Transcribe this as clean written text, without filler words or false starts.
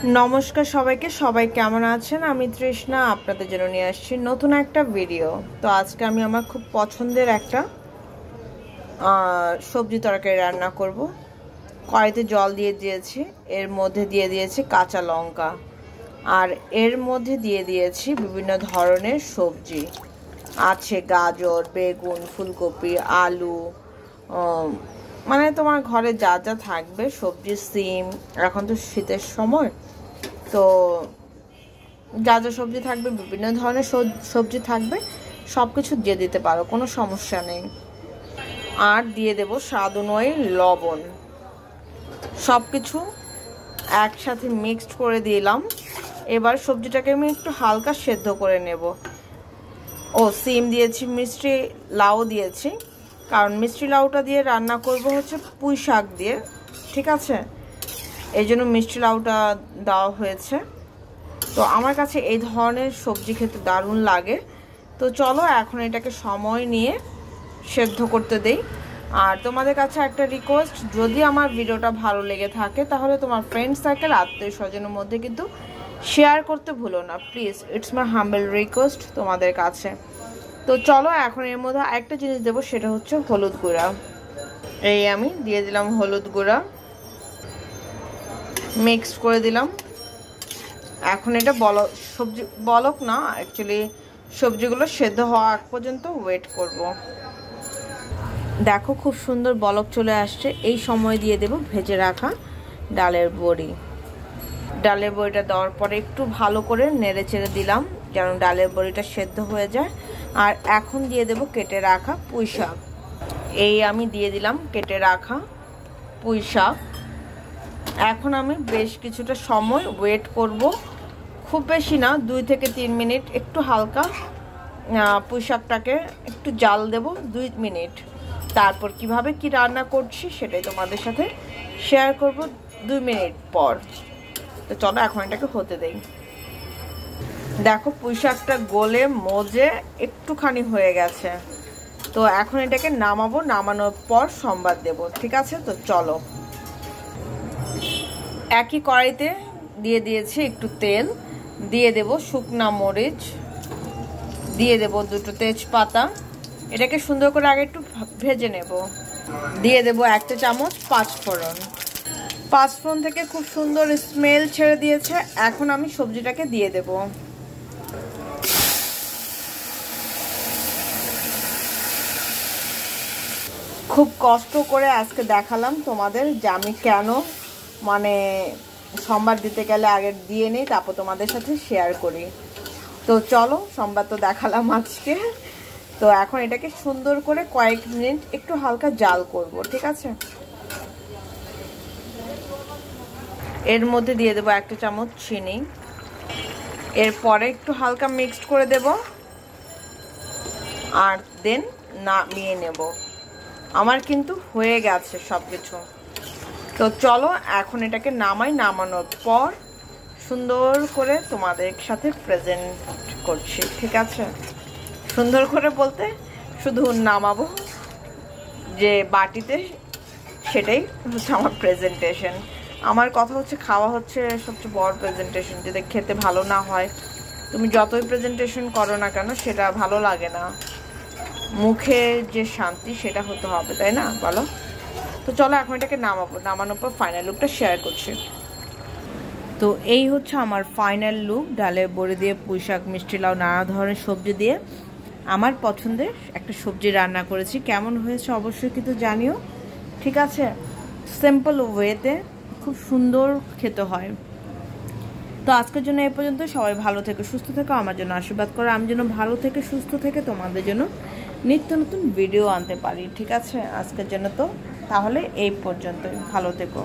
নমস্কার সবাইকে, সবাই কেমন আছেন? আমি তৃষ্ণা আপনাদের জন্য নিয়ে আসছি নতুন একটা ভিডিও। তো আজকে আমি আমার খুব পছন্দের একটা সবজি তরকারি রান্না করব। কড়াইতে জল দিয়ে দিয়েছি, এর মধ্যে দিয়ে দিয়েছি কাঁচা লঙ্কা, আর এর মধ্যে দিয়ে দিয়েছি বিভিন্ন ধরনের সবজি। আছে গাজর, বেগুন, ফুলকপি, আলু, মানে তোমার ঘরে যা যা থাকবে সবজি, সিম, এখন তো শীতের সময়, তো যা যা সবজি থাকবে, বিভিন্ন ধরনের সবজি থাকবে, সব কিছু দিয়ে দিতে পারো, কোনো সমস্যা নেই। আর দিয়ে দেব স্বাদ অনুযায়ী লবণ। সব কিছু একসাথে মিক্সড করে দিলাম। এবার সবজিটাকে আমি একটু হালকা সেদ্ধ করে নেব। সিম দিয়েছি, মিষ্টি লাউ দিয়েছি, কারণ মিষ্টি লাউটা দিয়ে রান্না করব হচ্ছে পুঁই শাক দিয়ে, ঠিক আছে? এই জন্য মিষ্টি লাউটা দেওয়া হয়েছে। তো আমার কাছে এই ধরনের সবজি খেতে দারুণ লাগে। তো চলো এখন এটাকে সময় নিয়ে সেদ্ধ করতে দেই। আর তোমাদের কাছে একটা রিকোয়েস্ট, যদি আমার ভিডিওটা ভালো লেগে থাকে তাহলে তোমার ফ্রেন্ড সার্কেল, আত্মীয় স্বজনের মধ্যে কিন্তু শেয়ার করতে ভুলো না, please. It's my humble request তোমাদের কাছে। তো চলো এখন এর মধ্যে একটা জিনিস দেবো, সেটা হচ্ছে হলুদ গুঁড়া। এই আমি দিয়ে দিলাম হলুদ গুঁড়া, মিক্সড করে দিলাম। এখন এটা বলক না, অ্যাকচুয়ালি সবজিগুলো সেদ্ধ হওয়া আগ পর্যন্ত ওয়েট করব। দেখো খুব সুন্দর বলক চলে আসছে। এই সময় দিয়ে দেব ভেজে রাখা ডালের বড়ি। ডালের বড়িটা দেওয়ার পরে একটু ভালো করে নেড়ে চেড়ে দিলাম যেন ডালের বড়িটা সেদ্ধ হয়ে যায়। আর এখন দিয়ে দেব কেটে রাখা পুঁই শাক। এই আমি দিয়ে দিলাম কেটে রাখা পুঁই শাক। এখন আমি বেশ কিছুটা সময় ওয়েট করব, খুব বেশি না, 2 থেকে 3 মিনিট। একটু হালকা পুঁই শাকটাকে একটু জাল দেব 2 মিনিট। তারপর কিভাবে কি রান্না করছি সেটাই তোমাদের সাথে শেয়ার করব 2 মিনিট পর। তো চলো এখন এটাকে হতে দেই। দেখো পুঁই শাকটা গলে মজে একটুখানি হয়ে গেছে। তো এখন এটাকে নামাবো, নামানোর পর সম্বাদ দেব, ঠিক আছে? তো চলো। একই কড়াইতে দিয়ে দিয়েছি একটু তেল, দিয়ে দেব শুকনা মরিচ, দিয়ে দেব 2টো তেজপাতা। এটাকে সুন্দর করে আগে একটু ভেজে নেব। দিয়ে দেব 1 চামচ পাঁচফোড়ন। পাঁচফোড়ন থেকে খুব সুন্দর স্মেল ছেড়ে দিয়েছে। এখন আমি সবজিটাকে দিয়ে দেব। খুব কষ্ট করে আজকে দেখালাম তোমাদের যে আমি কেন সম্বাদ দিতে গেলে আগে দিয়ে নেই, তারপর তোমাদের সাথে শেয়ার করি। তো চলো, সম্বাদ তো দেখালাম আজকে। তো এখন এটাকে সুন্দর করে কয়েক মিনিট একটু হালকা জাল করব, ঠিক আছে? এর মধ্যে দিয়ে দেবো 1 চামচ চিনি। এরপরে একটু হালকা মিক্সড করে দেব, আর দেন নামিয়ে নেব। আমার কিন্তু হয়ে গেছে সব কিছু। তো চলো এখন এটাকে নামাই। নামানোর পর সুন্দর করে তোমাদের সাথে প্রেজেন্ট করছি, ঠিক আছে? সুন্দর করে বলতে শুধু নামাবো যে বাটিতে, সেটাই হচ্ছে আমার প্রেজেন্টেশন। আমার কথা হচ্ছে খাওয়া হচ্ছে সবচেয়ে বড় প্রেজেন্টেশন। যদি খেতে ভালো না হয়, তুমি যতই প্রেজেন্টেশন করো না কেন, সেটা ভালো লাগে না। মুখে যে শান্তি সেটা হতে হবে, তাই না? বলো। তো চলো এখন এটাকে নামাবো। নামানোর পর ফাইনাল লুকটা শেয়ার করছি। তো এই হচ্ছে আমার ফাইনাল লুক। ডালের বড়ি দিয়ে, পুঁই শাক, মিষ্টি লাউ, নানা ধরনের সবজি দিয়ে আমার পছন্দের একটা সবজি রান্না করেছি। কেমন হয়েছে অবশ্যই কিন্তু জানিও, ঠিক আছে? সিম্পল ওয়েতে খুব সুন্দর খেতে হয়। তো আজকের জন্য এই পর্যন্ত। সবাই ভালো থেকে সুস্থ থেকো, আমার জন্য আশীর্বাদ করো, আমি যেন ভালো থেকে সুস্থ থেকে তোমাদের জন্য নিত্য নতুন ভিডিও আনতে পারি, ঠিক আছে? আজকের জন্য তো তাহলে এই পর্যন্তই। ভালো থেকো।